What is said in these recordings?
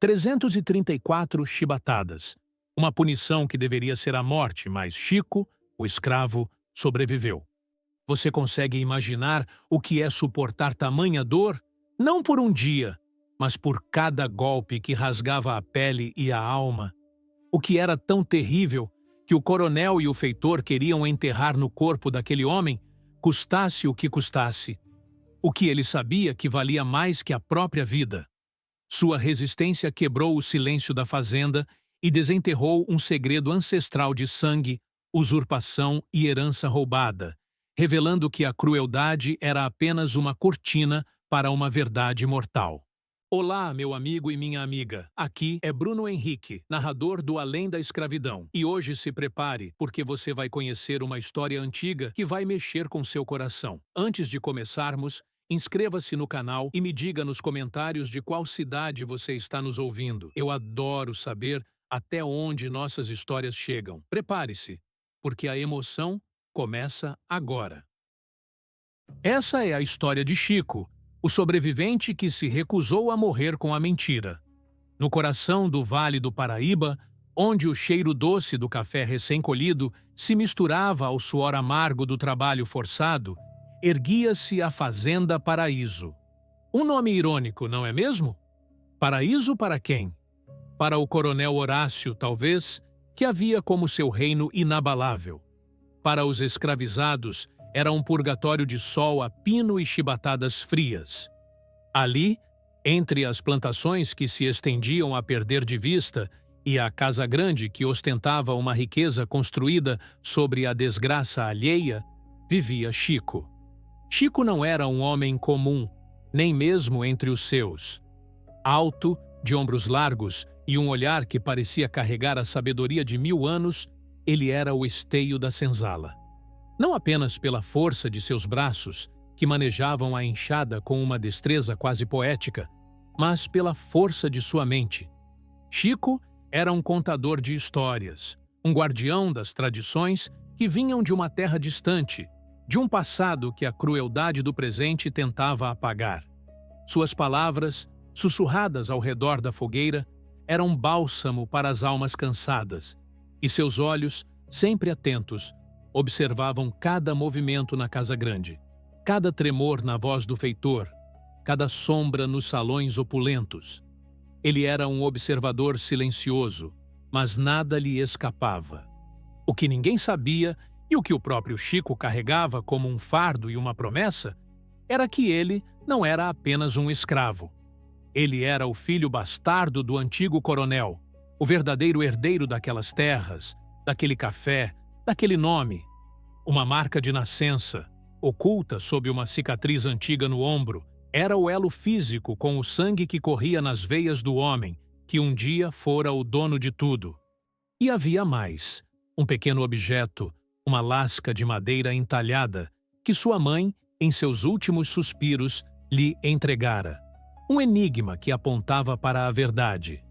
334 chibatadas. Uma punição que deveria ser a morte, mas Chico, o escravo, sobreviveu. Você consegue imaginar o que é suportar tamanha dor? Não por um dia, mas por cada golpe que rasgava a pele e a alma. O que era tão terrível que o coronel e o feitor queriam enterrar no corpo daquele homem, custasse o que custasse. O que ele sabia que valia mais que a própria vida. Sua resistência quebrou o silêncio da fazenda e desenterrou um segredo ancestral de sangue, usurpação e herança roubada, revelando que a crueldade era apenas uma cortina para uma verdade mortal. Olá, meu amigo e minha amiga. Aqui é Bruno Henrique, narrador do Além da Escravidão. E hoje se prepare, porque você vai conhecer uma história antiga que vai mexer com seu coração. Antes de começarmos, inscreva-se no canal e me diga nos comentários de qual cidade você está nos ouvindo. Eu adoro saber até onde nossas histórias chegam. Prepare-se, porque a emoção começa agora. Essa é a história de Chico, o sobrevivente que se recusou a morrer com a mentira. No coração do Vale do Paraíba, onde o cheiro doce do café recém-colhido se misturava ao suor amargo do trabalho forçado, erguia-se a Fazenda Paraíso. Um nome irônico, não é mesmo? Paraíso para quem? Para o coronel Horácio, talvez, que havia como seu reino inabalável. Para os escravizados, era um purgatório de sol a pino e chibatadas frias. Ali, entre as plantações que se estendiam a perder de vista e a casa grande que ostentava uma riqueza construída sobre a desgraça alheia, vivia Chico. Chico não era um homem comum, nem mesmo entre os seus. Alto, de ombros largos e um olhar que parecia carregar a sabedoria de 1000 anos, ele era o esteio da senzala. Não apenas pela força de seus braços, que manejavam a enxada com uma destreza quase poética, mas pela força de sua mente. Chico era um contador de histórias, um guardião das tradições que vinham de uma terra distante, de um passado que a crueldade do presente tentava apagar. Suas palavras, sussurradas ao redor da fogueira, eram bálsamo para as almas cansadas, e seus olhos, sempre atentos, observavam cada movimento na casa grande, cada tremor na voz do feitor, cada sombra nos salões opulentos. Ele era um observador silencioso, mas nada lhe escapava. O que ninguém sabia, e o que o próprio Chico carregava como um fardo e uma promessa, era que ele não era apenas um escravo. Ele era o filho bastardo do antigo coronel, o verdadeiro herdeiro daquelas terras, daquele café, daquele nome. Uma marca de nascença, oculta sob uma cicatriz antiga no ombro, era o elo físico com o sangue que corria nas veias do homem, que um dia fora o dono de tudo. E havia mais, um pequeno objeto, uma lasca de madeira entalhada, que sua mãe, em seus últimos suspiros, lhe entregara. Um enigma que apontava para a verdade.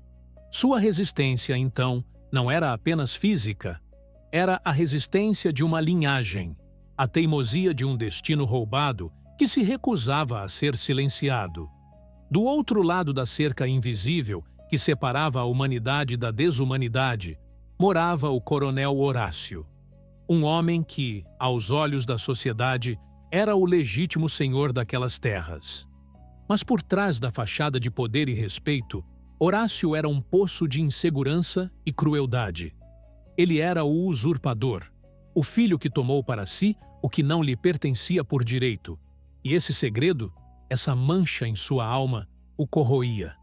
Sua resistência, então, não era apenas física, era a resistência de uma linhagem, a teimosia de um destino roubado que se recusava a ser silenciado. Do outro lado da cerca invisível que separava a humanidade da desumanidade, morava o coronel Horácio. Um homem que, aos olhos da sociedade, era o legítimo senhor daquelas terras. Mas por trás da fachada de poder e respeito, Horácio era um poço de insegurança e crueldade. Ele era o usurpador, o filho que tomou para si o que não lhe pertencia por direito. E esse segredo, essa mancha em sua alma, o corroía.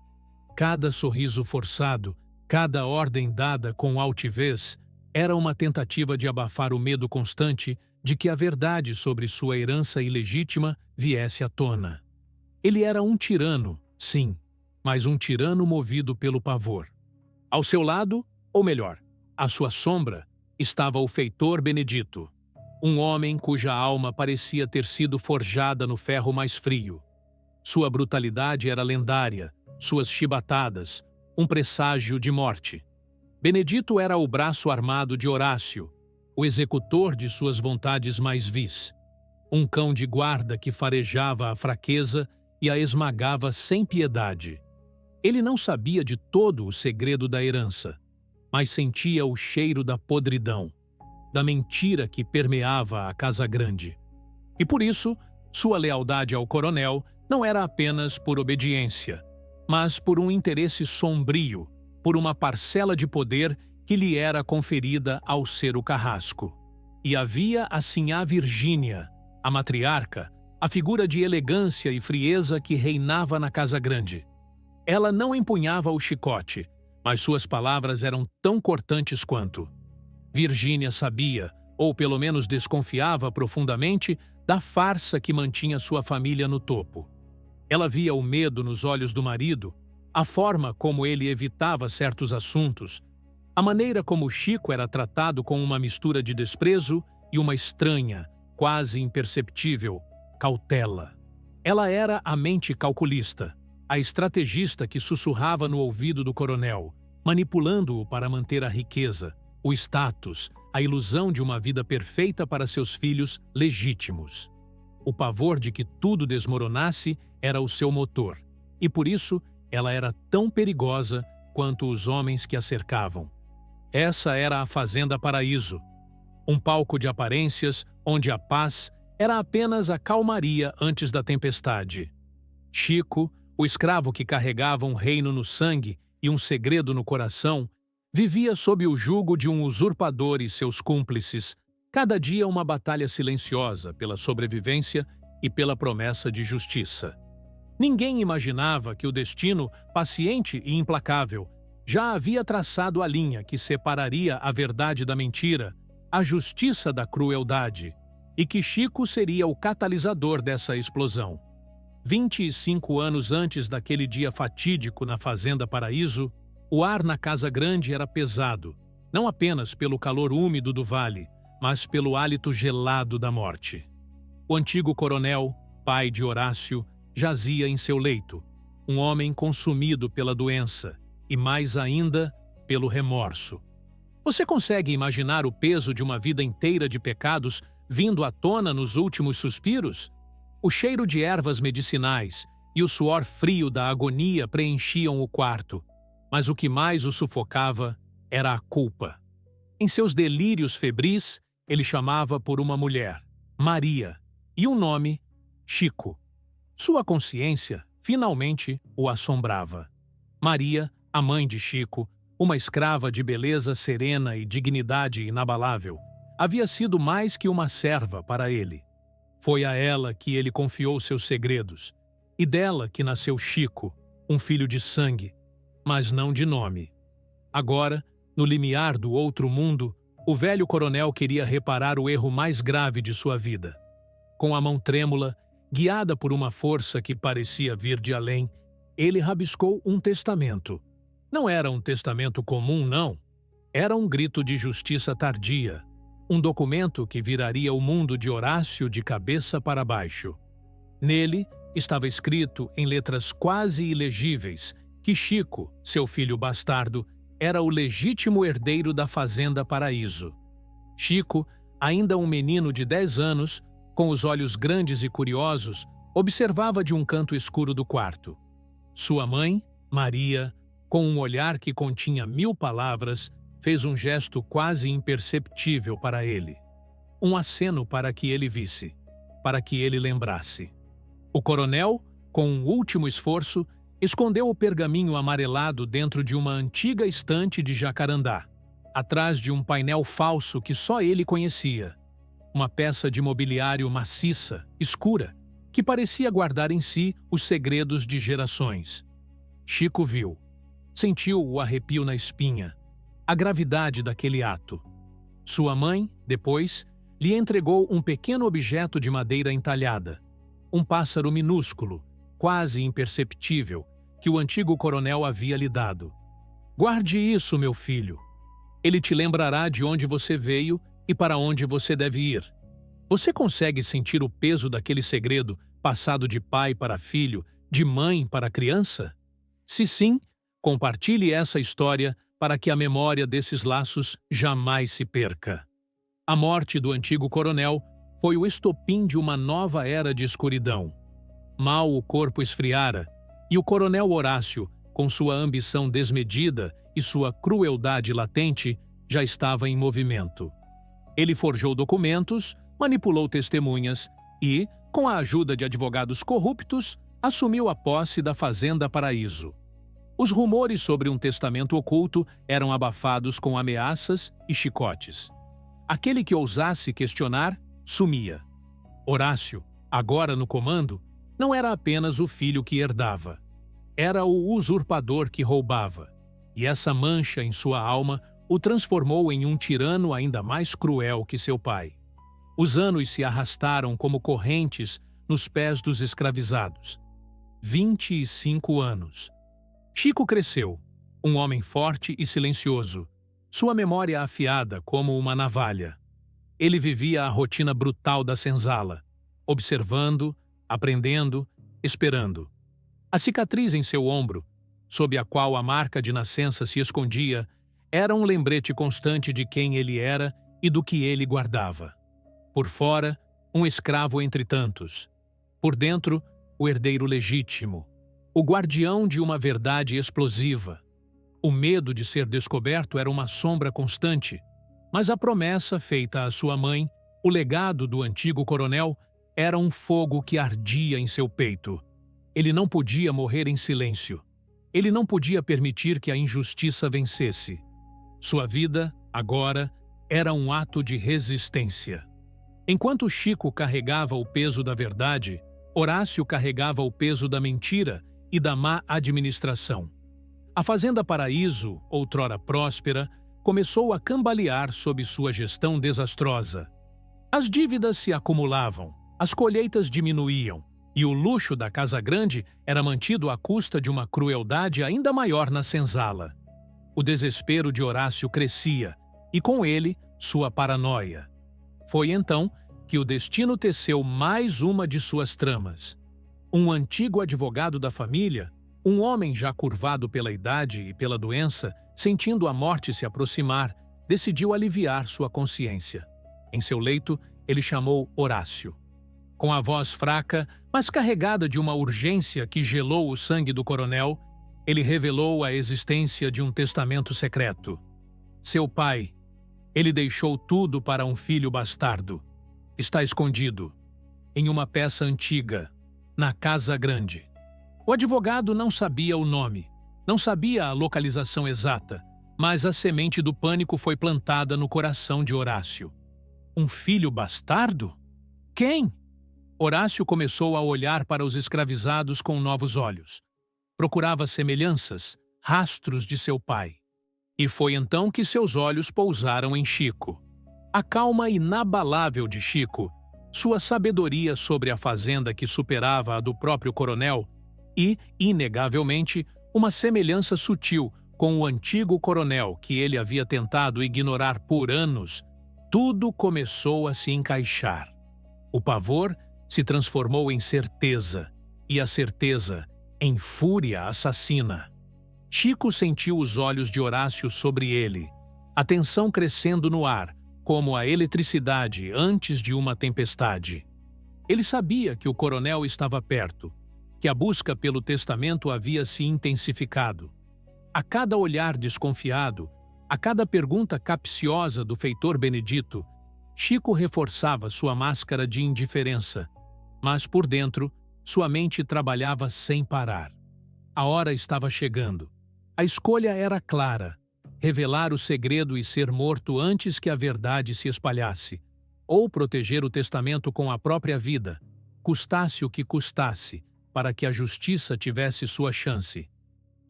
Cada sorriso forçado, cada ordem dada com altivez, era uma tentativa de abafar o medo constante de que a verdade sobre sua herança ilegítima viesse à tona. Ele era um tirano, sim, mas um tirano movido pelo pavor. Ao seu lado, ou melhor, à sua sombra, estava o feitor Benedito, um homem cuja alma parecia ter sido forjada no ferro mais frio. Sua brutalidade era lendária, suas chibatadas, um presságio de morte. Benedito era o braço armado de Horácio, o executor de suas vontades mais vis. Um cão de guarda que farejava a fraqueza e a esmagava sem piedade. Ele não sabia de todo o segredo da herança, mas sentia o cheiro da podridão, da mentira que permeava a Casa Grande. E por isso, sua lealdade ao coronel não era apenas por obediência, mas por um interesse sombrio, por uma parcela de poder que lhe era conferida ao ser o carrasco. E havia a sinhá Virgínia, a matriarca, a figura de elegância e frieza que reinava na Casa Grande. Ela não empunhava o chicote, mas suas palavras eram tão cortantes quanto. Virgínia sabia, ou pelo menos desconfiava profundamente, da farsa que mantinha sua família no topo. Ela via o medo nos olhos do marido, a forma como ele evitava certos assuntos, a maneira como Chico era tratado com uma mistura de desprezo e uma estranha, quase imperceptível, cautela. Ela era a mente calculista, a estrategista que sussurrava no ouvido do coronel, manipulando-o para manter a riqueza, o status, a ilusão de uma vida perfeita para seus filhos legítimos. O pavor de que tudo desmoronasse era o seu motor, e por isso ela era tão perigosa quanto os homens que a cercavam. Essa era a Fazenda Paraíso, um palco de aparências onde a paz era apenas a calmaria antes da tempestade. Chico, o escravo que carregava um reino no sangue e um segredo no coração, vivia sob o jugo de um usurpador e seus cúmplices, cada dia uma batalha silenciosa pela sobrevivência e pela promessa de justiça. Ninguém imaginava que o destino, paciente e implacável, já havia traçado a linha que separaria a verdade da mentira, a justiça da crueldade, e que Chico seria o catalisador dessa explosão. 25 anos antes daquele dia fatídico na Fazenda Paraíso, o ar na Casa Grande era pesado, não apenas pelo calor úmido do vale, mas pelo hálito gelado da morte. O antigo coronel, pai de Horácio, jazia em seu leito, um homem consumido pela doença e, mais ainda, pelo remorso. Você consegue imaginar o peso de uma vida inteira de pecados vindo à tona nos últimos suspiros? O cheiro de ervas medicinais e o suor frio da agonia preenchiam o quarto, mas o que mais o sufocava era a culpa. Em seus delírios febris, ele chamava por uma mulher, Maria, e um nome, Chico. Sua consciência, finalmente, o assombrava. Maria, a mãe de Chico, uma escrava de beleza serena e dignidade inabalável, havia sido mais que uma serva para ele. Foi a ela que ele confiou seus segredos, e dela que nasceu Chico, um filho de sangue, mas não de nome. Agora, no limiar do outro mundo, o velho coronel queria reparar o erro mais grave de sua vida. Com a mão trêmula, guiada por uma força que parecia vir de além, ele rabiscou um testamento. Não era um testamento comum, não. Era um grito de justiça tardia, um documento que viraria o mundo de Horácio de cabeça para baixo. Nele estava escrito, em letras quase ilegíveis, que Chico, seu filho bastardo, era o legítimo herdeiro da Fazenda Paraíso. Chico, ainda um menino de 10 anos, com os olhos grandes e curiosos, observava de um canto escuro do quarto. Sua mãe, Maria, com um olhar que continha 1000 palavras, fez um gesto quase imperceptível para ele. Um aceno para que ele visse, para que ele lembrasse. O coronel, com um último esforço, escondeu o pergaminho amarelado dentro de uma antiga estante de jacarandá, atrás de um painel falso que só ele conhecia. Uma peça de mobiliário maciça, escura, que parecia guardar em si os segredos de gerações. Chico viu. Sentiu o arrepio na espinha, a gravidade daquele ato. Sua mãe, depois, lhe entregou um pequeno objeto de madeira entalhada, um pássaro minúsculo, quase imperceptível, que o antigo coronel havia lhe dado. Guarde isso, meu filho. Ele te lembrará de onde você veio e para onde você deve ir. Você consegue sentir o peso daquele segredo passado de pai para filho, de mãe para criança? Se sim, compartilhe essa história para que a memória desses laços jamais se perca. A morte do antigo coronel foi o estopim de uma nova era de escuridão. Mal o corpo esfriara, e o coronel Horácio, com sua ambição desmedida e sua crueldade latente, já estava em movimento. Ele forjou documentos, manipulou testemunhas e, com a ajuda de advogados corruptos, assumiu a posse da Fazenda Paraíso. Os rumores sobre um testamento oculto eram abafados com ameaças e chicotes. Aquele que ousasse questionar, sumia. Horácio, agora no comando, não era apenas o filho que herdava. Era o usurpador que roubava. E essa mancha em sua alma o transformou em um tirano ainda mais cruel que seu pai. Os anos se arrastaram como correntes nos pés dos escravizados. 25 anos. Chico cresceu, um homem forte e silencioso, sua memória afiada como uma navalha. Ele vivia a rotina brutal da senzala, observando, aprendendo, esperando. A cicatriz em seu ombro, sob a qual a marca de nascença se escondia, era um lembrete constante de quem ele era e do que ele guardava. Por fora, um escravo entre tantos. Por dentro, o herdeiro legítimo, o guardião de uma verdade explosiva. O medo de ser descoberto era uma sombra constante, mas a promessa feita à sua mãe, o legado do antigo coronel, era um fogo que ardia em seu peito. Ele não podia morrer em silêncio. Ele não podia permitir que a injustiça vencesse. Sua vida, agora, era um ato de resistência. Enquanto Chico carregava o peso da verdade, Horácio carregava o peso da mentira e da má administração. A Fazenda Paraíso, outrora próspera, começou a cambalear sob sua gestão desastrosa. As dívidas se acumulavam, as colheitas diminuíam, e o luxo da Casa Grande era mantido à custa de uma crueldade ainda maior na senzala. O desespero de Horácio crescia, e com ele, sua paranoia. Foi então que o destino teceu mais uma de suas tramas. Um antigo advogado da família, um homem já curvado pela idade e pela doença, sentindo a morte se aproximar, decidiu aliviar sua consciência. Em seu leito, ele chamou Horácio. Com a voz fraca, mas carregada de uma urgência que gelou o sangue do coronel, ele revelou a existência de um testamento secreto. Seu pai, ele deixou tudo para um filho bastardo. Está escondido, em uma peça antiga, na Casa Grande. O advogado não sabia o nome, não sabia a localização exata, mas a semente do pânico foi plantada no coração de Horácio. Um filho bastardo? Quem? Horácio começou a olhar para os escravizados com novos olhos. Procurava semelhanças, rastros de seu pai. E foi então que seus olhos pousaram em Chico. A calma inabalável de Chico, sua sabedoria sobre a fazenda que superava a do próprio coronel e, inegavelmente, uma semelhança sutil com o antigo coronel que ele havia tentado ignorar por anos, tudo começou a se encaixar. O pavor se transformou em certeza, e a certeza em fúria assassina. Chico sentiu os olhos de Horácio sobre ele, a tensão crescendo no ar, como a eletricidade antes de uma tempestade. Ele sabia que o coronel estava perto, que a busca pelo testamento havia se intensificado. A cada olhar desconfiado, a cada pergunta capciosa do feitor Benedito, Chico reforçava sua máscara de indiferença, mas por dentro, sua mente trabalhava sem parar. A hora estava chegando. A escolha era clara: revelar o segredo e ser morto antes que a verdade se espalhasse, ou proteger o testamento com a própria vida, custasse o que custasse, para que a justiça tivesse sua chance.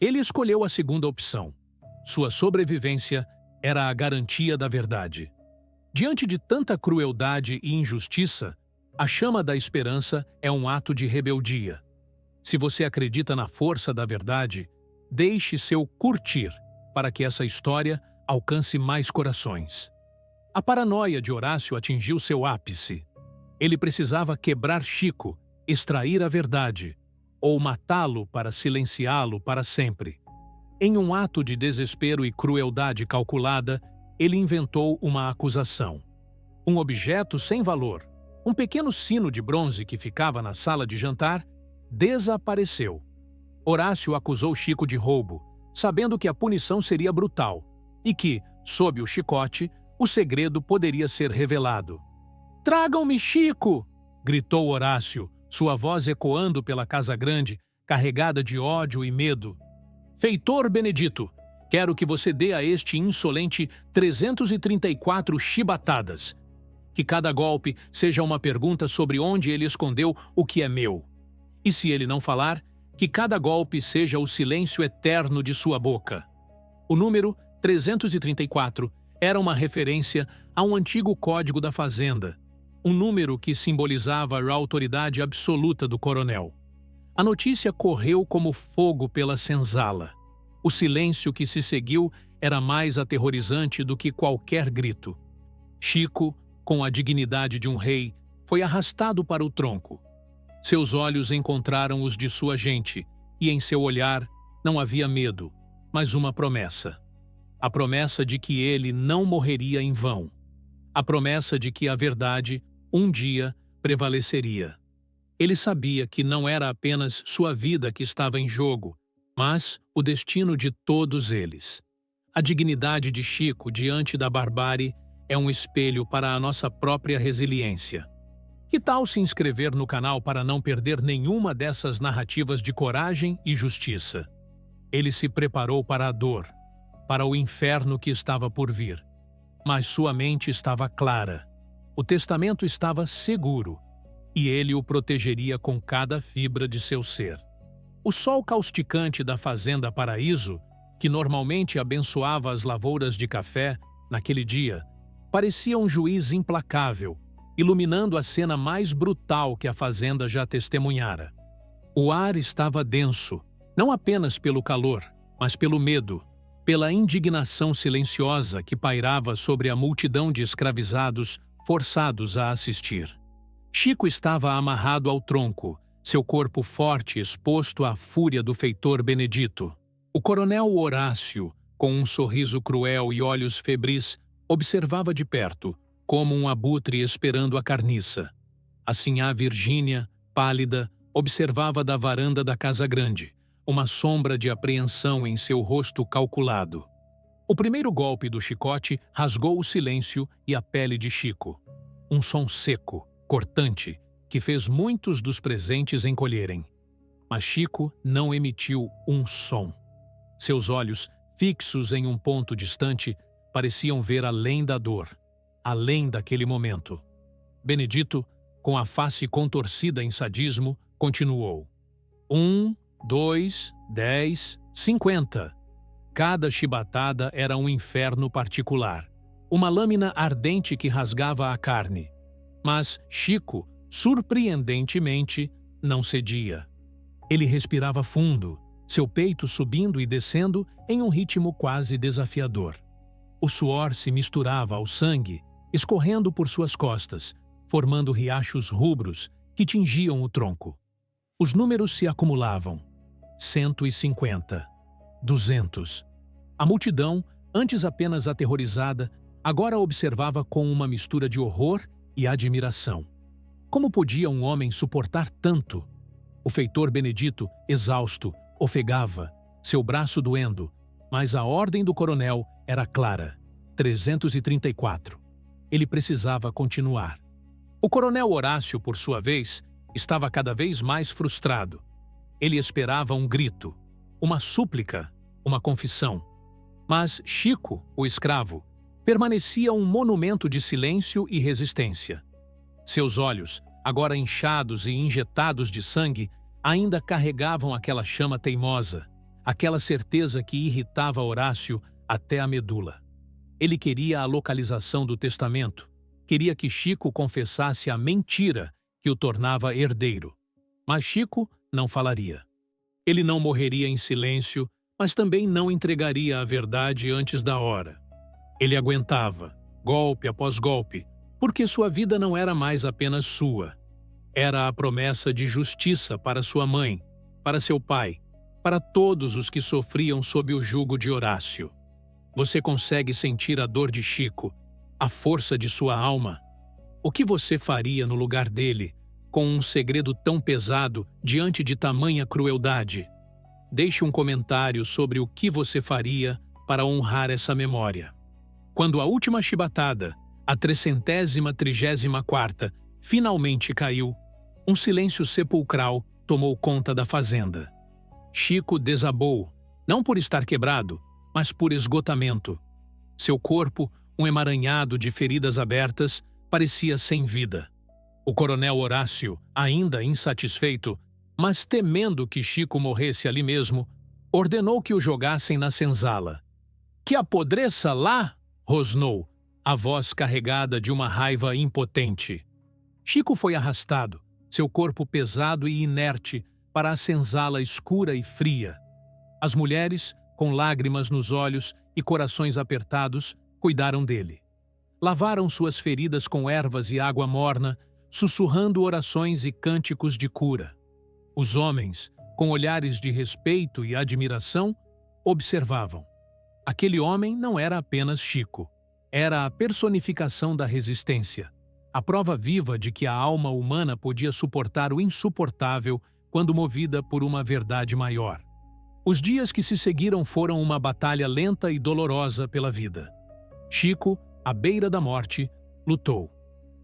Ele escolheu a segunda opção. Sua sobrevivência era a garantia da verdade. Diante de tanta crueldade e injustiça, a chama da esperança é um ato de rebeldia. Se você acredita na força da verdade, deixe seu curtir para que essa história alcance mais corações. A paranoia de Horácio atingiu seu ápice. Ele precisava quebrar Chico, extrair a verdade, ou matá-lo para silenciá-lo para sempre. Em um ato de desespero e crueldade calculada, ele inventou uma acusação. Um objeto sem valor, um pequeno sino de bronze que ficava na sala de jantar, desapareceu. Horácio acusou Chico de roubo, sabendo que a punição seria brutal e que, sob o chicote, o segredo poderia ser revelado. "Tragam-me Chico!" gritou Horácio, sua voz ecoando pela casa grande, carregada de ódio e medo. "Feitor Benedito, quero que você dê a este insolente 334 chibatadas. Que cada golpe seja uma pergunta sobre onde ele escondeu o que é meu. E se ele não falar, que cada golpe seja o silêncio eterno de sua boca." O número 334 era uma referência a um antigo código da fazenda, um número que simbolizava a autoridade absoluta do coronel. A notícia correu como fogo pela senzala. O silêncio que se seguiu era mais aterrorizante do que qualquer grito. Chico, com a dignidade de um rei, foi arrastado para o tronco. Seus olhos encontraram os de sua gente, e em seu olhar não havia medo, mas uma promessa. A promessa de que ele não morreria em vão. A promessa de que a verdade, um dia, prevaleceria. Ele sabia que não era apenas sua vida que estava em jogo, mas o destino de todos eles. A dignidade de Chico diante da barbárie é um espelho para a nossa própria resiliência. Que tal se inscrever no canal para não perder nenhuma dessas narrativas de coragem e justiça? Ele se preparou para a dor, para o inferno que estava por vir. Mas sua mente estava clara. O testamento estava seguro, e ele o protegeria com cada fibra de seu ser. O sol causticante da fazenda Paraíso, que normalmente abençoava as lavouras de café, naquele dia, parecia um juiz implacável, iluminando a cena mais brutal que a fazenda já testemunhara. O ar estava denso, não apenas pelo calor, mas pelo medo, pela indignação silenciosa que pairava sobre a multidão de escravizados forçados a assistir. Chico estava amarrado ao tronco, seu corpo forte exposto à fúria do feitor Benedito. O coronel Horácio, com um sorriso cruel e olhos febris, observava de perto, como um abutre esperando a carniça. A sinhá Virgínia, pálida, observava da varanda da casa grande, uma sombra de apreensão em seu rosto calculado. O primeiro golpe do chicote rasgou o silêncio e a pele de Chico. Um som seco, cortante, que fez muitos dos presentes encolherem. Mas Chico não emitiu um som. Seus olhos, fixos em um ponto distante, pareciam ver além da dor, além daquele momento. Benedito, com a face contorcida em sadismo, continuou. 1, 2, 10, 50. Cada chibatada era um inferno particular, uma lâmina ardente que rasgava a carne. Mas Chico, surpreendentemente, não cedia. Ele respirava fundo, seu peito subindo e descendo em um ritmo quase desafiador. O suor se misturava ao sangue, escorrendo por suas costas, formando riachos rubros que tingiam o tronco. Os números se acumulavam. 150. 200. A multidão, antes apenas aterrorizada, agora observava com uma mistura de horror e admiração. Como podia um homem suportar tanto? O feitor Benedito, exausto, ofegava, seu braço doendo, mas a ordem do coronel era clara. 334. Ele precisava continuar. O coronel Horácio, por sua vez, estava cada vez mais frustrado. Ele esperava um grito, uma súplica, uma confissão. Mas Chico, o escravo, permanecia um monumento de silêncio e resistência. Seus olhos, agora inchados e injetados de sangue, ainda carregavam aquela chama teimosa, aquela certeza que irritava Horácio até a medula. Ele queria a localização do testamento, queria que Chico confessasse a mentira que o tornava herdeiro. Mas Chico não falaria. Ele não morreria em silêncio, mas também não entregaria a verdade antes da hora. Ele aguentava, golpe após golpe, porque sua vida não era mais apenas sua. Era a promessa de justiça para sua mãe, para seu pai, para todos os que sofriam sob o jugo de Horácio. Você consegue sentir a dor de Chico, a força de sua alma? O que você faria no lugar dele, com um segredo tão pesado diante de tamanha crueldade? deixe um comentário sobre o que você faria para honrar essa memória. Quando a última chibatada, a 334ª, finalmente caiu, um silêncio sepulcral tomou conta da fazenda. Chico desabou, não por estar quebrado, mas por esgotamento. Seu corpo, um emaranhado de feridas abertas, parecia sem vida. O coronel Horácio, ainda insatisfeito, mas temendo que Chico morresse ali mesmo, ordenou que o jogassem na senzala. "Que apodreça lá!" rosnou, a voz carregada de uma raiva impotente. Chico foi arrastado, seu corpo pesado e inerte, para a senzala escura e fria. As mulheres, com lágrimas nos olhos e corações apertados, cuidaram dele. Lavaram suas feridas com ervas e água morna, sussurrando orações e cânticos de cura. Os homens, com olhares de respeito e admiração, observavam. Aquele homem não era apenas Chico. Era a personificação da resistência, a prova viva de que a alma humana podia suportar o insuportável quando movida por uma verdade maior. Os dias que se seguiram foram uma batalha lenta e dolorosa pela vida. Chico, à beira da morte, lutou.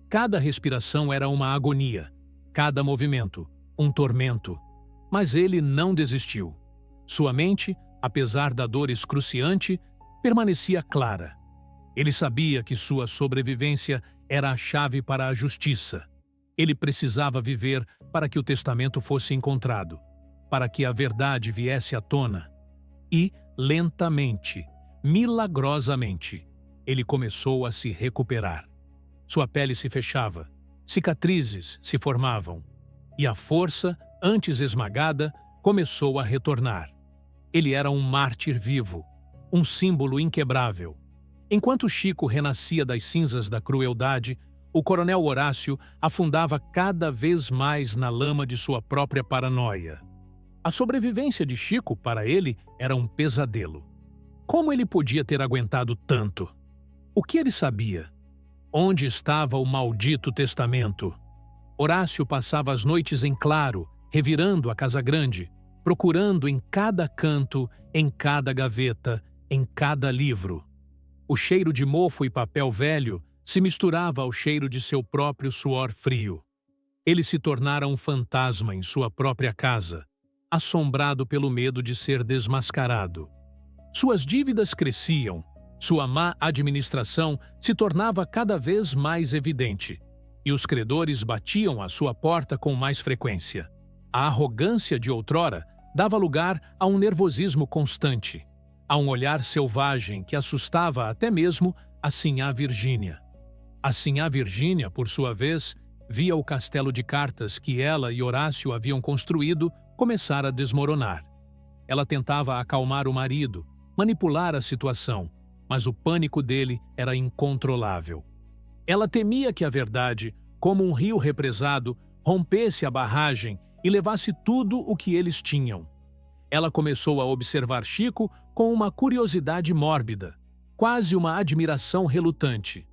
Cada respiração era uma agonia, cada movimento, um tormento. Mas ele não desistiu. Sua mente, apesar da dor excruciante, permanecia clara. Ele sabia que sua sobrevivência era a chave para a justiça. Ele precisava viver para que o testamento fosse encontrado, para que a verdade viesse à tona. E, lentamente, milagrosamente, ele começou a se recuperar. Sua pele se fechava, cicatrizes se formavam, e a força, antes esmagada, começou a retornar. Ele era um mártir vivo, um símbolo inquebrável. Enquanto Chico renascia das cinzas da crueldade, o coronel Horácio afundava cada vez mais na lama de sua própria paranoia. A sobrevivência de Chico, para ele, era um pesadelo. Como ele podia ter aguentado tanto? O que ele sabia? Onde estava o maldito testamento? Horácio passava as noites em claro, revirando a casa grande, procurando em cada canto, em cada gaveta, em cada livro. O cheiro de mofo e papel velho se misturava ao cheiro de seu próprio suor frio. Ele se tornara um fantasma em sua própria casa, assombrado pelo medo de ser desmascarado. Suas dívidas cresciam, sua má administração se tornava cada vez mais evidente, e os credores batiam à sua porta com mais frequência. A arrogância de outrora dava lugar a um nervosismo constante, a um olhar selvagem que assustava até mesmo a sinhá Virgínia. A sinhá Virgínia, por sua vez, via o castelo de cartas que ela e Horácio haviam construído começar a desmoronar. Ela tentava acalmar o marido, manipular a situação, mas o pânico dele era incontrolável. Ela temia que a verdade, como um rio represado, rompesse a barragem e levasse tudo o que eles tinham. Ela começou a observar Chico com uma curiosidade mórbida, quase uma admiração relutante.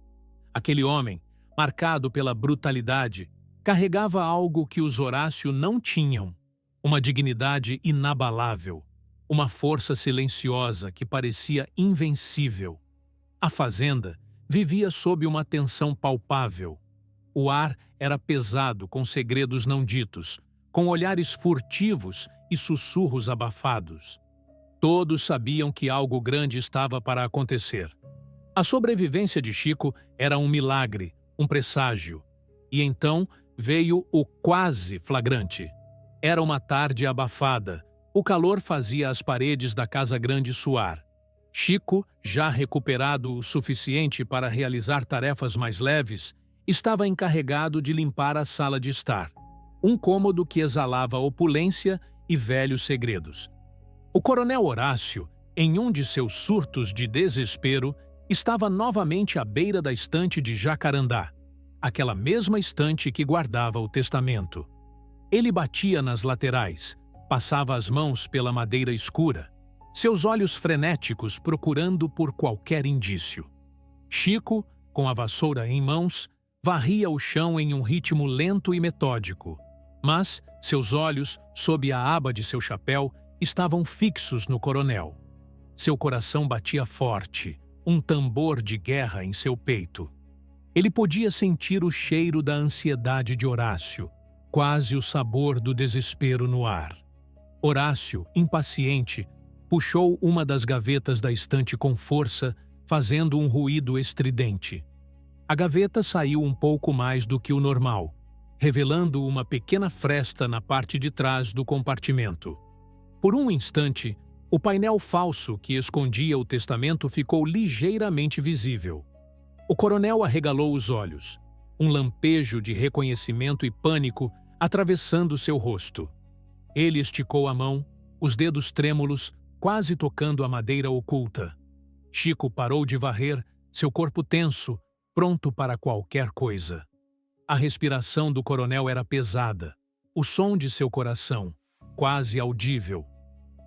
Aquele homem, marcado pela brutalidade, carregava algo que os Horácio não tinham, uma dignidade inabalável, uma força silenciosa que parecia invencível. A fazenda vivia sob uma tensão palpável. O ar era pesado com segredos não ditos, com olhares furtivos e sussurros abafados. Todos sabiam que algo grande estava para acontecer. A sobrevivência de Chico era um milagre, um presságio. E então veio o quase flagrante. Era uma tarde abafada. O calor fazia as paredes da casa grande suar. Chico, já recuperado o suficiente para realizar tarefas mais leves, estava encarregado de limpar a sala de estar, um cômodo que exalava opulência e velhos segredos. O coronel Horácio, em um de seus surtos de desespero, estava novamente à beira da estante de Jacarandá, aquela mesma estante que guardava o testamento. Ele batia nas laterais, passava as mãos pela madeira escura, seus olhos frenéticos procurando por qualquer indício. Chico, com a vassoura em mãos, varria o chão em um ritmo lento e metódico, mas seus olhos, sob a aba de seu chapéu, estavam fixos no coronel. Seu coração batia forte, um tambor de guerra em seu peito. Ele podia sentir o cheiro da ansiedade de Horácio, quase o sabor do desespero no ar. Horácio, impaciente, puxou uma das gavetas da estante com força, fazendo um ruído estridente. A gaveta saiu um pouco mais do que o normal, revelando uma pequena fresta na parte de trás do compartimento. Por um instante, o painel falso que escondia o testamento ficou ligeiramente visível. O coronel arregalou os olhos, um lampejo de reconhecimento e pânico atravessando seu rosto. Ele esticou a mão, os dedos trêmulos, quase tocando a madeira oculta. Chico parou de varrer, seu corpo tenso, pronto para qualquer coisa. A respiração do coronel era pesada, o som de seu coração, quase audível.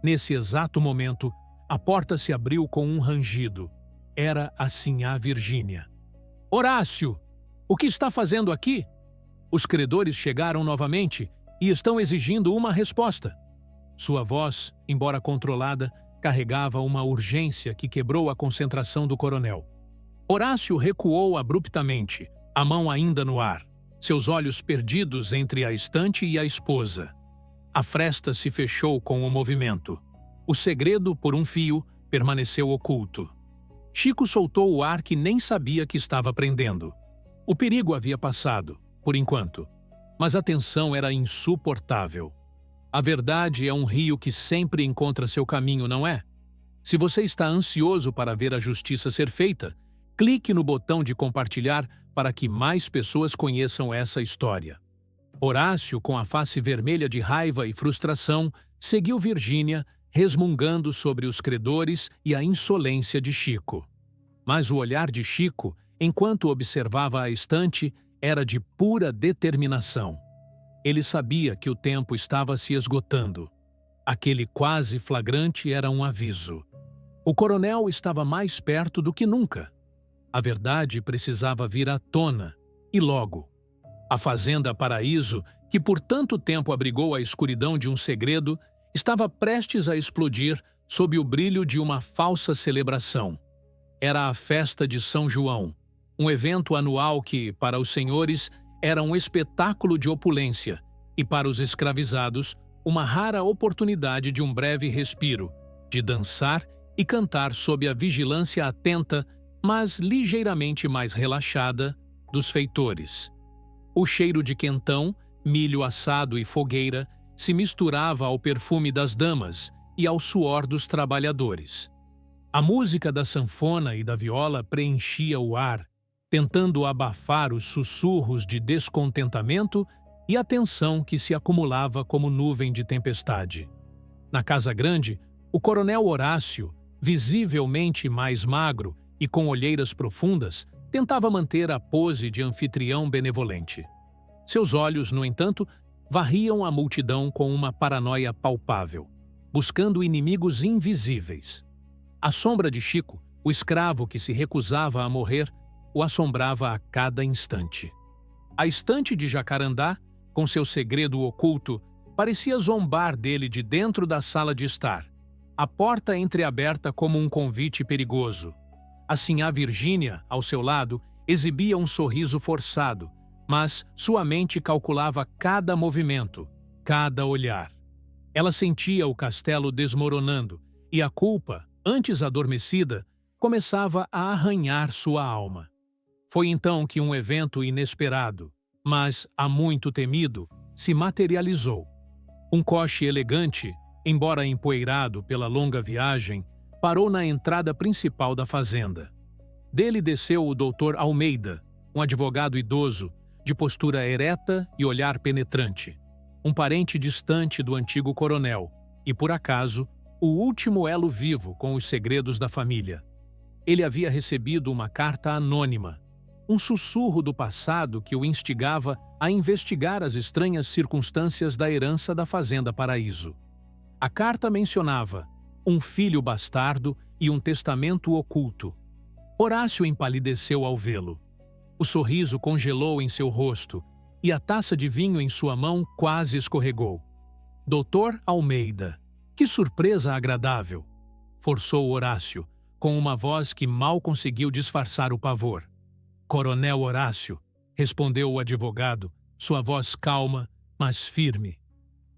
Nesse exato momento, a porta se abriu com um rangido. Era a sinhá Virgínia. Horácio! O que está fazendo aqui? Os credores chegaram novamente e estão exigindo uma resposta. Sua voz, embora controlada, carregava uma urgência que quebrou a concentração do coronel. Horácio recuou abruptamente, a mão ainda no ar, seus olhos perdidos entre a estante e a esposa. A fresta se fechou com o movimento. O segredo, por um fio, permaneceu oculto. Chico soltou o ar que nem sabia que estava prendendo. O perigo havia passado, por enquanto, mas a tensão era insuportável. A verdade é um rio que sempre encontra seu caminho, não é? Se você está ansioso para ver a justiça ser feita, clique no botão de compartilhar para que mais pessoas conheçam essa história. Horácio, com a face vermelha de raiva e frustração, seguiu Virgínia, resmungando sobre os credores e a insolência de Chico. Mas o olhar de Chico, enquanto observava a estante, era de pura determinação. Ele sabia que o tempo estava se esgotando. Aquele quase flagrante era um aviso. O coronel estava mais perto do que nunca. A verdade precisava vir à tona, e logo. A Fazenda Paraíso, que por tanto tempo abrigou a escuridão de um segredo, estava prestes a explodir sob o brilho de uma falsa celebração. Era a festa de São João, um evento anual que, para os senhores, era um espetáculo de opulência e, para os escravizados, uma rara oportunidade de um breve respiro, de dançar e cantar sob a vigilância atenta, mas ligeiramente mais relaxada, dos feitores. O cheiro de quentão, milho assado e fogueira se misturava ao perfume das damas e ao suor dos trabalhadores. A música da sanfona e da viola preenchia o ar, tentando abafar os sussurros de descontentamento e a tensão que se acumulava como nuvem de tempestade. Na Casa Grande, o coronel Horácio, visivelmente mais magro e com olheiras profundas, tentava manter a pose de anfitrião benevolente. Seus olhos, no entanto, varriam a multidão com uma paranoia palpável, buscando inimigos invisíveis. A sombra de Chico, o escravo que se recusava a morrer, o assombrava a cada instante. A estante de Jacarandá, com seu segredo oculto, parecia zombar dele de dentro da sala de estar, a porta entreaberta como um convite perigoso. A sinhá Virgínia, ao seu lado, exibia um sorriso forçado, mas sua mente calculava cada movimento, cada olhar. Ela sentia o castelo desmoronando e a culpa, antes adormecida, começava a arranhar sua alma. Foi então que um evento inesperado, mas há muito temido, se materializou. Um coche elegante, embora empoeirado pela longa viagem, parou na entrada principal da fazenda. Dele desceu o doutor Almeida, um advogado idoso, de postura ereta e olhar penetrante, um parente distante do antigo coronel e, por acaso, o último elo vivo com os segredos da família. Ele havia recebido uma carta anônima, um sussurro do passado que o instigava a investigar as estranhas circunstâncias da herança da Fazenda Paraíso. A carta mencionava um filho bastardo e um testamento oculto. Horácio empalideceu ao vê-lo. O sorriso congelou em seu rosto e a taça de vinho em sua mão quase escorregou. Doutor Almeida, Que surpresa agradável! Forçou Horácio, com uma voz que mal conseguiu disfarçar o pavor. Coronel Horácio, respondeu o advogado, sua voz calma, mas firme.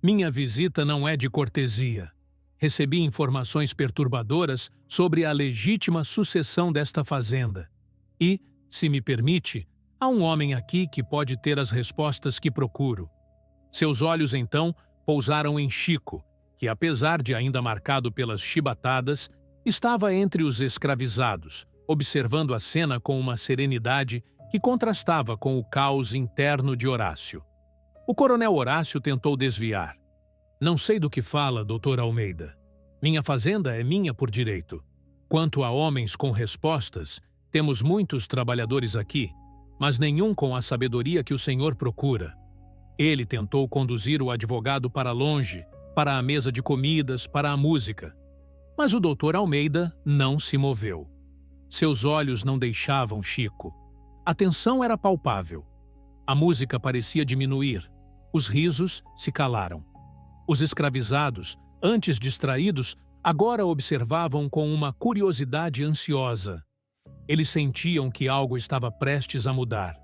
Minha visita não é de cortesia. Recebi informações perturbadoras sobre a legítima sucessão desta fazenda. E, se me permite, há um homem aqui que pode ter as respostas que procuro. Seus olhos, então, pousaram em Chico, que, apesar de ainda marcado pelas chibatadas, estava entre os escravizados, observando a cena com uma serenidade que contrastava com o caos interno de Horácio. O coronel Horácio tentou desviar. Não sei do que fala, doutor Almeida. Minha fazenda é minha por direito. Quanto a homens com respostas, temos muitos trabalhadores aqui, mas nenhum com a sabedoria que o senhor procura. Ele tentou conduzir o advogado para longe, para a mesa de comidas, para a música. Mas o doutor Almeida não se moveu. Seus olhos não deixavam Chico. A tensão era palpável. A música parecia diminuir. Os risos se calaram. Os escravizados, antes distraídos, agora observavam com uma curiosidade ansiosa. Eles sentiam que algo estava prestes a mudar.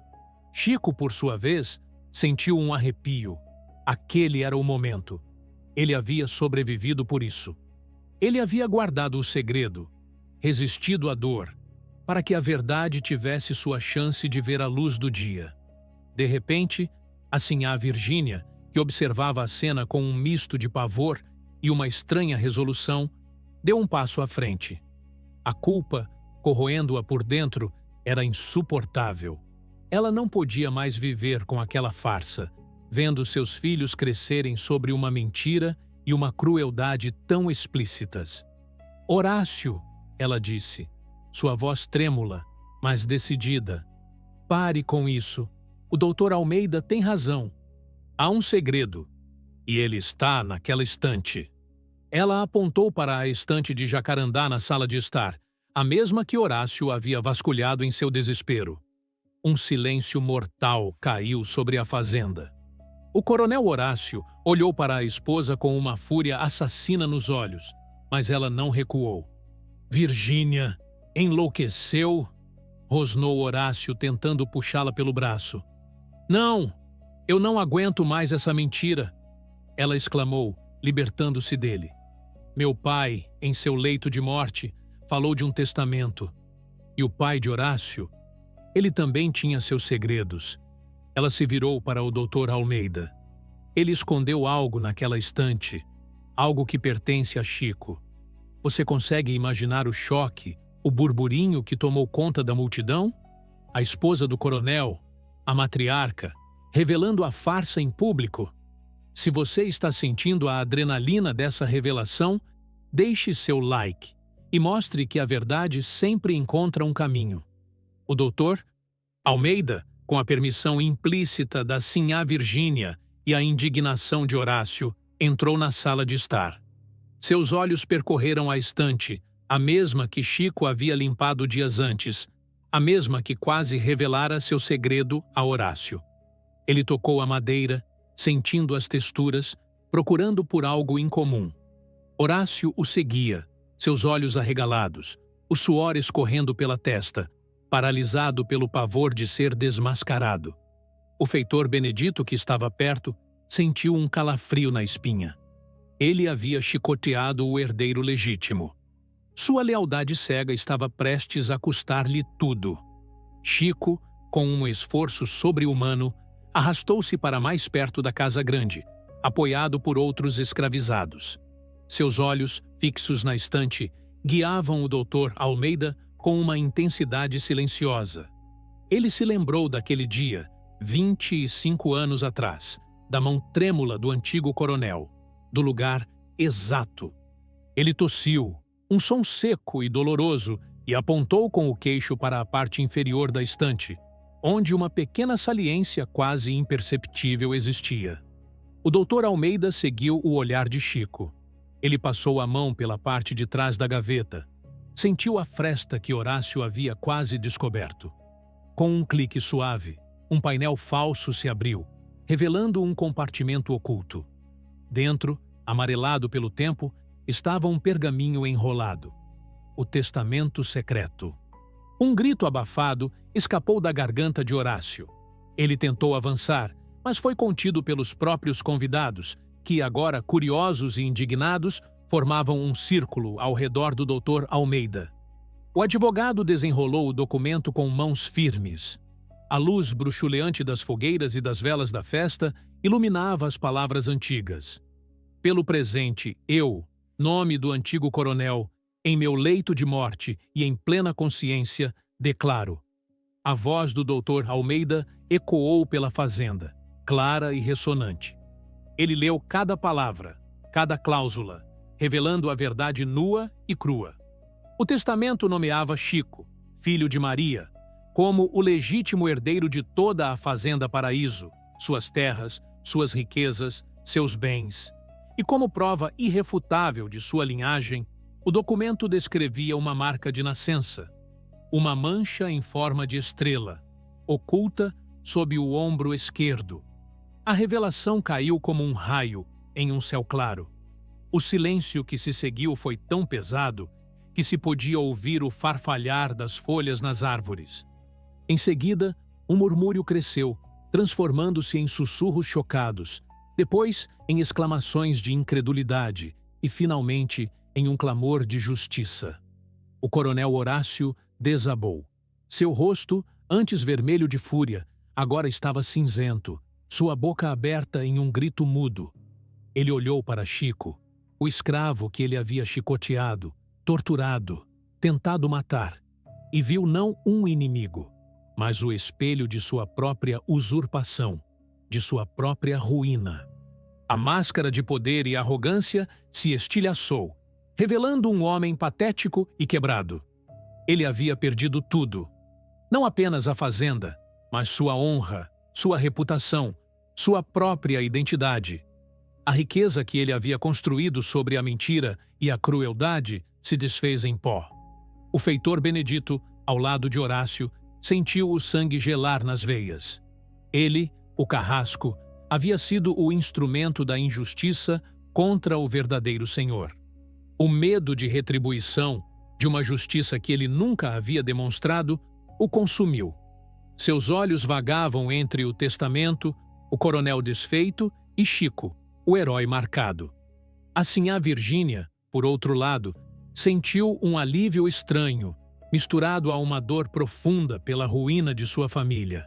Chico, por sua vez, sentiu um arrepio. Aquele era o momento. Ele havia sobrevivido por isso. Ele havia guardado o segredo, resistido à dor, para que a verdade tivesse sua chance de ver a luz do dia. De repente, a sinhá Virgínia, que observava a cena com um misto de pavor e uma estranha resolução, deu um passo à frente. A culpa, corroendo-a por dentro, era insuportável. Ela não podia mais viver com aquela farsa, vendo seus filhos crescerem sobre uma mentira e uma crueldade tão explícitas. Horácio, ela disse, sua voz trêmula, mas decidida. Pare com isso. O doutor Almeida tem razão. Há um segredo, e ele está naquela estante. Ela apontou para a estante de jacarandá na sala de estar, a mesma que Horácio havia vasculhado em seu desespero. Um silêncio mortal caiu sobre a fazenda. O coronel Horácio olhou para a esposa com uma fúria assassina nos olhos, mas ela não recuou. Virgínia enlouqueceu, rosnou Horácio tentando puxá-la pelo braço. Não, eu não aguento mais essa mentira, ela exclamou, libertando-se dele. Meu pai, em seu leito de morte, falou de um testamento. E o pai de Horácio? Ele também tinha seus segredos. Ela se virou para o doutor Almeida. Ele escondeu algo naquela estante, algo que pertence a Chico. Você consegue imaginar o choque, o burburinho que tomou conta da multidão? A esposa do coronel, a matriarca, revelando a farsa em público? Se você está sentindo a adrenalina dessa revelação, deixe seu like e mostre que a verdade sempre encontra um caminho. O doutor Almeida, com a permissão implícita da sinhá Virgínia e a indignação de Horácio, entrou na sala de estar. Seus olhos percorreram a estante, a mesma que Chico havia limpado dias antes, a mesma que quase revelara seu segredo a Horácio. Ele tocou a madeira, sentindo as texturas, procurando por algo incomum. Horácio o seguia, seus olhos arregalados, o suor escorrendo pela testa, paralisado pelo pavor de ser desmascarado. O feitor Benedito, que estava perto, sentiu um calafrio na espinha. Ele havia chicoteado o herdeiro legítimo. Sua lealdade cega estava prestes a custar-lhe tudo. Chico, com um esforço sobre-humano, arrastou-se para mais perto da casa grande, apoiado por outros escravizados. Seus olhos, fixos na estante, guiavam o doutor Almeida com uma intensidade silenciosa. Ele se lembrou daquele dia, 25 anos atrás, da mão trêmula do antigo coronel, do lugar exato. Ele tossiu, um som seco e doloroso, e apontou com o queixo para a parte inferior da estante, onde uma pequena saliência quase imperceptível existia. O doutor Almeida seguiu o olhar de Chico. Ele passou a mão pela parte de trás da gaveta. Sentiu a fresta que Horácio havia quase descoberto. Com um clique suave, um painel falso se abriu, revelando um compartimento oculto. Dentro, amarelado pelo tempo, estava um pergaminho enrolado. O testamento secreto. Um grito abafado escapou da garganta de Horácio. Ele tentou avançar, mas foi contido pelos próprios convidados, que agora, curiosos e indignados, formavam um círculo ao redor do Dr. Almeida. O advogado desenrolou o documento com mãos firmes. A luz bruxuleante das fogueiras e das velas da festa iluminava as palavras antigas. Pelo presente, eu, nome do antigo coronel, em meu leito de morte e em plena consciência, declaro. A voz do Dr. Almeida ecoou pela fazenda, clara e ressonante. Ele leu cada palavra, cada cláusula, revelando a verdade nua e crua. O testamento nomeava Chico, filho de Maria, como o legítimo herdeiro de toda a Fazenda Paraíso, suas terras, suas riquezas, seus bens. E como prova irrefutável de sua linhagem, o documento descrevia uma marca de nascença, uma mancha em forma de estrela, oculta sob o ombro esquerdo. A revelação caiu como um raio em um céu claro. O silêncio que se seguiu foi tão pesado que se podia ouvir o farfalhar das folhas nas árvores. Em seguida, um murmúrio cresceu, transformando-se em sussurros chocados, depois em exclamações de incredulidade e, finalmente, em um clamor de justiça. O coronel Horácio desabou. Seu rosto, antes vermelho de fúria, agora estava cinzento, sua boca aberta em um grito mudo. Ele olhou para Chico, o escravo que ele havia chicoteado, torturado, tentado matar, e viu não um inimigo, mas o espelho de sua própria usurpação, de sua própria ruína. A máscara de poder e arrogância se estilhaçou, revelando um homem patético e quebrado. Ele havia perdido tudo, não apenas a fazenda, mas sua honra, sua reputação, sua própria identidade. A riqueza que ele havia construído sobre a mentira e a crueldade se desfez em pó. O feitor Benedito, ao lado de Horácio, sentiu o sangue gelar nas veias. Ele, o carrasco, havia sido o instrumento da injustiça contra o verdadeiro Senhor. O medo de retribuição, de uma justiça que ele nunca havia demonstrado, o consumiu. Seus olhos vagavam entre o testamento, o coronel desfeito e Chico, o herói marcado. A sinhá Virgínia, por outro lado, sentiu um alívio estranho, misturado a uma dor profunda pela ruína de sua família.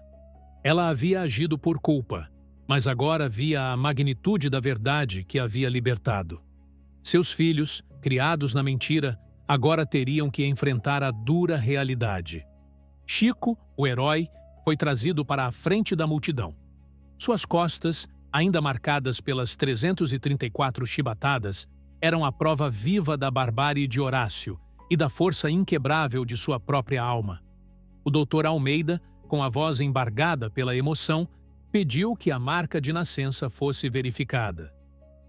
Ela havia agido por culpa, mas agora via a magnitude da verdade que havia libertado. Seus filhos, criados na mentira, agora teriam que enfrentar a dura realidade. Chico, o herói, foi trazido para a frente da multidão. Suas costas, ainda marcadas pelas 334 chibatadas, eram a prova viva da barbárie de Horácio e da força inquebrável de sua própria alma. O Dr. Almeida, com a voz embargada pela emoção, pediu que a marca de nascença fosse verificada.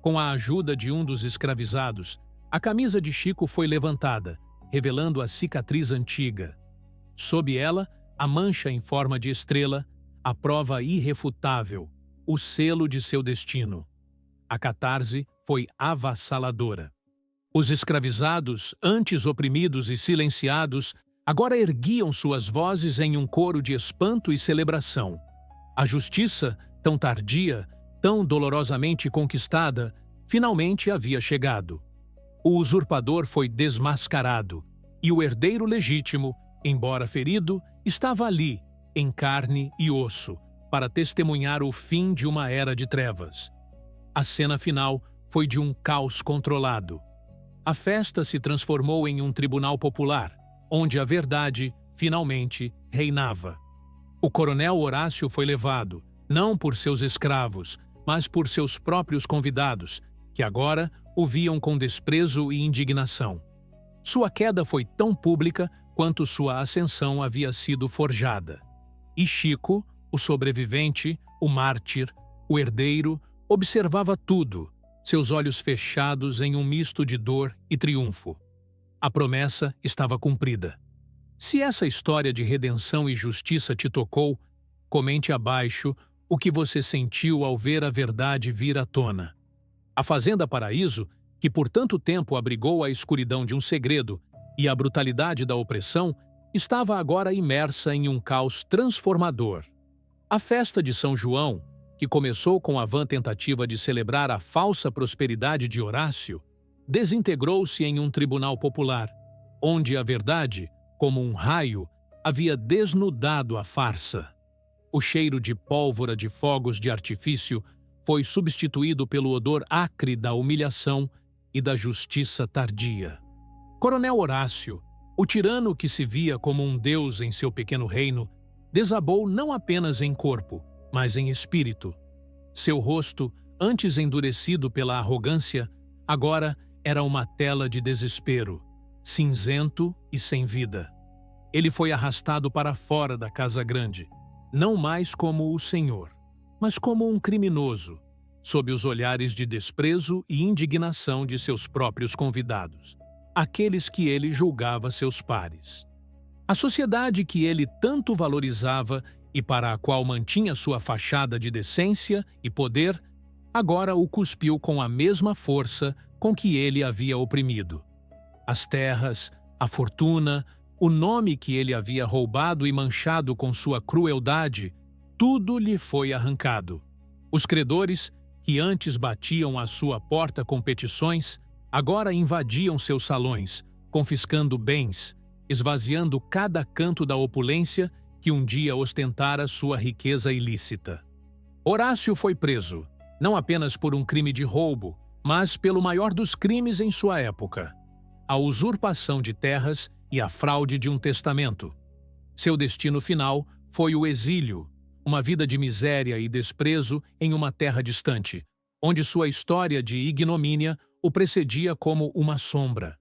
Com a ajuda de um dos escravizados, a camisa de Chico foi levantada, revelando a cicatriz antiga. Sob ela, a mancha em forma de estrela, a prova irrefutável, o selo de seu destino. A catarse foi avassaladora. Os escravizados, antes oprimidos e silenciados, agora erguiam suas vozes em um coro de espanto e celebração. A justiça, tão tardia, tão dolorosamente conquistada, finalmente havia chegado. O usurpador foi desmascarado, e o herdeiro legítimo, embora ferido, estava ali, em carne e osso, para testemunhar o fim de uma era de trevas. A cena final foi de um caos controlado. A festa se transformou em um tribunal popular, onde a verdade, finalmente, reinava. O coronel Horácio foi levado, não por seus escravos, mas por seus próprios convidados, que agora o viam com desprezo e indignação. Sua queda foi tão pública quanto sua ascensão havia sido forjada. E Chico, o sobrevivente, o mártir, o herdeiro, observava tudo, seus olhos fechados em um misto de dor e triunfo. A promessa estava cumprida. Se essa história de redenção e justiça te tocou, comente abaixo o que você sentiu ao ver a verdade vir à tona. A Fazenda Paraíso, que por tanto tempo abrigou a escuridão de um segredo e a brutalidade da opressão, estava agora imersa em um caos transformador. A festa de São João, que começou com a vã tentativa de celebrar a falsa prosperidade de Horácio, desintegrou-se em um tribunal popular, onde a verdade, como um raio, havia desnudado a farsa. O cheiro de pólvora de fogos de artifício foi substituído pelo odor acre da humilhação e da justiça tardia. Coronel Horácio, o tirano que se via como um deus em seu pequeno reino, desabou não apenas em corpo, mas em espírito. Seu rosto, antes endurecido pela arrogância, agora era uma tela de desespero, cinzento e sem vida. Ele foi arrastado para fora da Casa Grande, não mais como o senhor, mas como um criminoso, sob os olhares de desprezo e indignação de seus próprios convidados, aqueles que ele julgava seus pares. A sociedade que ele tanto valorizava e para a qual mantinha sua fachada de decência e poder, agora o cuspiu com a mesma força com que ele havia oprimido. As terras, a fortuna, o nome que ele havia roubado e manchado com sua crueldade, tudo lhe foi arrancado. Os credores, que antes batiam à sua porta com petições, agora invadiam seus salões, confiscando bens, esvaziando cada canto da opulência que um dia ostentara sua riqueza ilícita. Horácio foi preso, não apenas por um crime de roubo, mas pelo maior dos crimes em sua época, a usurpação de terras e a fraude de um testamento. Seu destino final foi o exílio, uma vida de miséria e desprezo em uma terra distante, onde sua história de ignomínia o precedia como uma sombra.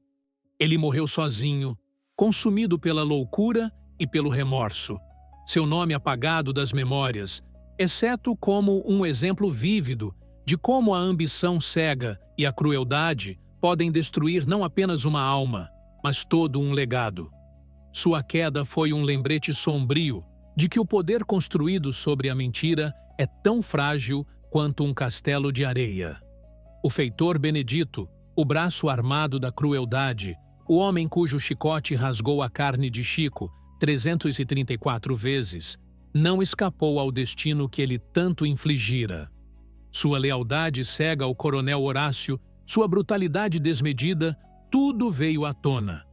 Ele morreu sozinho, consumido pela loucura e pelo remorso, seu nome apagado das memórias, exceto como um exemplo vívido de como a ambição cega e a crueldade podem destruir não apenas uma alma, mas todo um legado. Sua queda foi um lembrete sombrio de que o poder construído sobre a mentira é tão frágil quanto um castelo de areia. O feitor Benedito, o braço armado da crueldade, o homem cujo chicote rasgou a carne de Chico 334 vezes, não escapou ao destino que ele tanto infligira. Sua lealdade cega ao coronel Horácio, sua brutalidade desmedida, tudo veio à tona.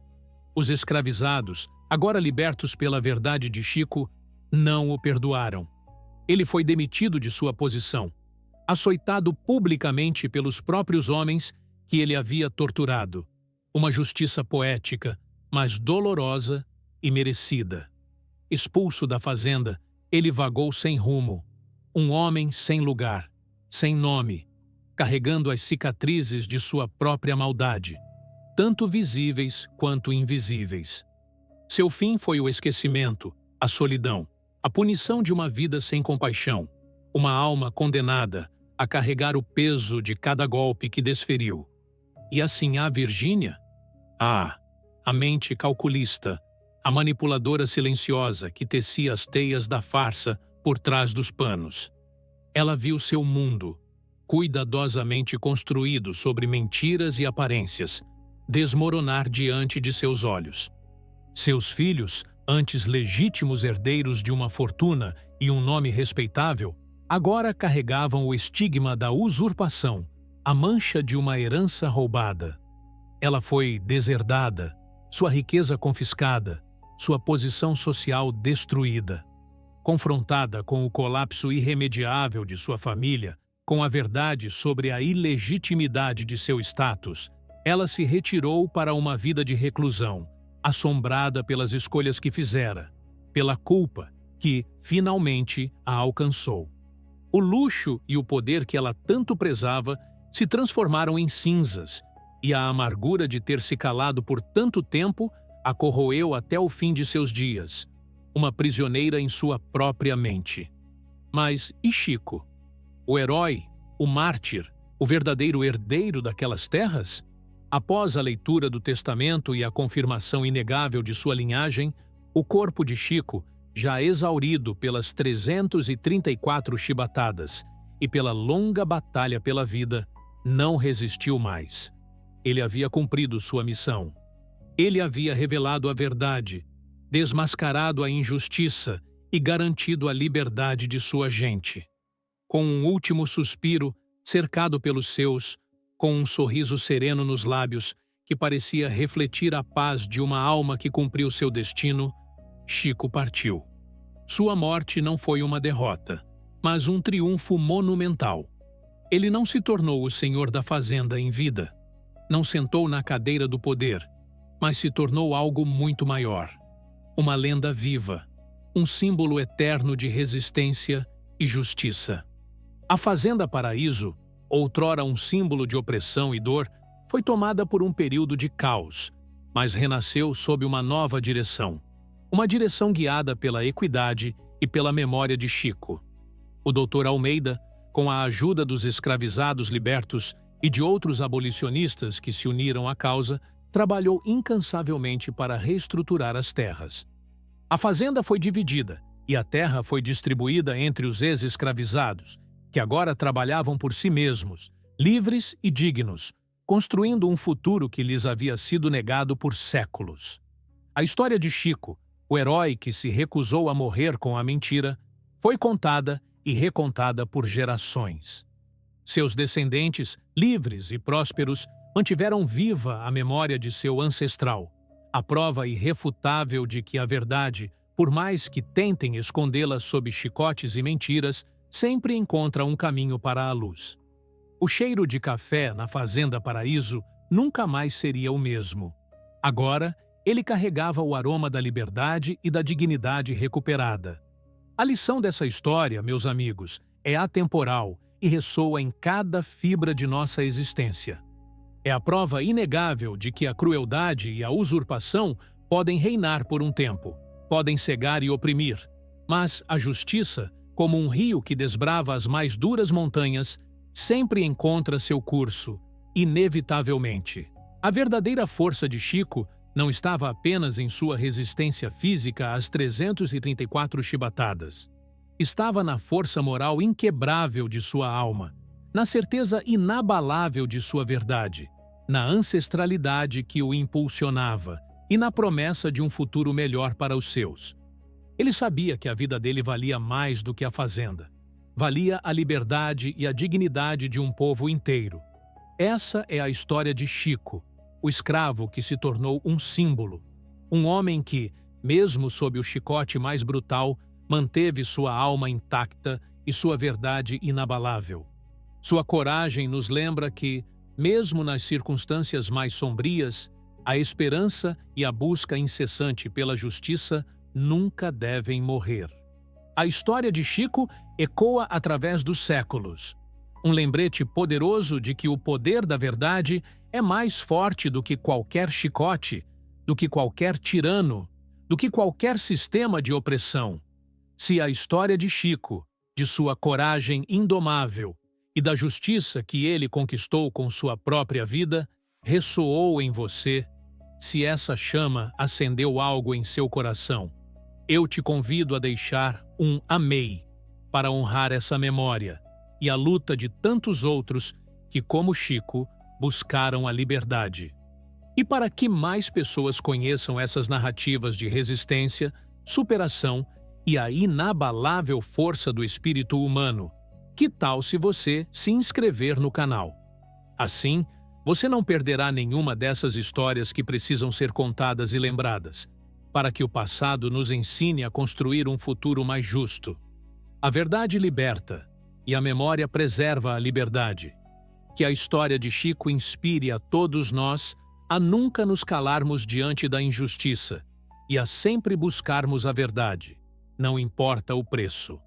Os escravizados, agora libertos pela verdade de Chico, não o perdoaram. Ele foi demitido de sua posição, açoitado publicamente pelos próprios homens que ele havia torturado. Uma justiça poética, mas dolorosa e merecida. Expulso da fazenda, ele vagou sem rumo, um homem sem lugar, sem nome, carregando as cicatrizes de sua própria maldade, tanto visíveis quanto invisíveis. Seu fim foi o esquecimento, a solidão, a punição de uma vida sem compaixão, uma alma condenada a carregar o peso de cada golpe que desferiu. E assim a Virgínia? Ah, a mente calculista, a manipuladora silenciosa que tecia as teias da farsa por trás dos panos. Ela viu seu mundo, cuidadosamente construído sobre mentiras e aparências, desmoronar diante de seus olhos. Seus filhos, antes legítimos herdeiros de uma fortuna e um nome respeitável, agora carregavam o estigma da usurpação, a mancha de uma herança roubada. Ela foi deserdada, sua riqueza confiscada, sua posição social destruída. Confrontada com o colapso irremediável de sua família, com a verdade sobre a ilegitimidade de seu status, ela se retirou para uma vida de reclusão, assombrada pelas escolhas que fizera, pela culpa que, finalmente, a alcançou. O luxo e o poder que ela tanto prezava se transformaram em cinzas, e a amargura de ter se calado por tanto tempo a corroeu até o fim de seus dias, uma prisioneira em sua própria mente. Mas e Chico? O herói, o mártir, o verdadeiro herdeiro daquelas terras? Após a leitura do testamento e a confirmação inegável de sua linhagem, o corpo de Chico, já exaurido pelas 334 chibatadas e pela longa batalha pela vida, não resistiu mais. Ele havia cumprido sua missão. Ele havia revelado a verdade, desmascarado a injustiça e garantido a liberdade de sua gente. Com um último suspiro, cercado pelos seus, com um sorriso sereno nos lábios, que parecia refletir a paz de uma alma que cumpriu seu destino, Chico partiu. Sua morte não foi uma derrota, mas um triunfo monumental. Ele não se tornou o senhor da fazenda em vida. Não sentou na cadeira do poder, mas se tornou algo muito maior. Uma lenda viva, um símbolo eterno de resistência e justiça. A Fazenda Paraíso, outrora um símbolo de opressão e dor, foi tomada por um período de caos, mas renasceu sob uma nova direção. Uma direção guiada pela equidade e pela memória de Chico. O Dr. Almeida, com a ajuda dos escravizados libertos e de outros abolicionistas que se uniram à causa, trabalhou incansavelmente para reestruturar as terras. A fazenda foi dividida e a terra foi distribuída entre os ex-escravizados, que agora trabalhavam por si mesmos, livres e dignos, construindo um futuro que lhes havia sido negado por séculos. A história de Chico, o herói que se recusou a morrer com a mentira, foi contada e recontada por gerações. Seus descendentes, livres e prósperos, mantiveram viva a memória de seu ancestral, a prova irrefutável de que a verdade, por mais que tentem escondê-la sob chicotes e mentiras, sempre encontra um caminho para a luz. O cheiro de café na Fazenda Paraíso nunca mais seria o mesmo. Agora, ele carregava o aroma da liberdade e da dignidade recuperada. A lição dessa história, meus amigos, é atemporal e ressoa em cada fibra de nossa existência. É a prova inegável de que a crueldade e a usurpação podem reinar por um tempo, podem cegar e oprimir, mas a justiça, como um rio que desbrava as mais duras montanhas, sempre encontra seu curso, inevitavelmente. A verdadeira força de Chico não estava apenas em sua resistência física às 334 chibatadas. Estava na força moral inquebrável de sua alma, na certeza inabalável de sua verdade, na ancestralidade que o impulsionava e na promessa de um futuro melhor para os seus. Ele sabia que a vida dele valia mais do que a fazenda. Valia a liberdade e a dignidade de um povo inteiro. Essa é a história de Chico, o escravo que se tornou um símbolo. Um homem que, mesmo sob o chicote mais brutal, manteve sua alma intacta e sua verdade inabalável. Sua coragem nos lembra que, mesmo nas circunstâncias mais sombrias, a esperança e a busca incessante pela justiça nunca devem morrer. A história de Chico ecoa através dos séculos. Um lembrete poderoso de que o poder da verdade é mais forte do que qualquer chicote, do que qualquer tirano, do que qualquer sistema de opressão. Se a história de Chico, de sua coragem indomável e da justiça que ele conquistou com sua própria vida, ressoou em você, se essa chama acendeu algo em seu coração, eu te convido a deixar um amei para honrar essa memória e a luta de tantos outros que, como Chico, buscaram a liberdade. E para que mais pessoas conheçam essas narrativas de resistência, superação e a inabalável força do espírito humano, que tal se você se inscrever no canal? Assim, você não perderá nenhuma dessas histórias que precisam ser contadas e lembradas, para que o passado nos ensine a construir um futuro mais justo. A verdade liberta e a memória preserva a liberdade. Que a história de Chico inspire a todos nós a nunca nos calarmos diante da injustiça e a sempre buscarmos a verdade, não importa o preço.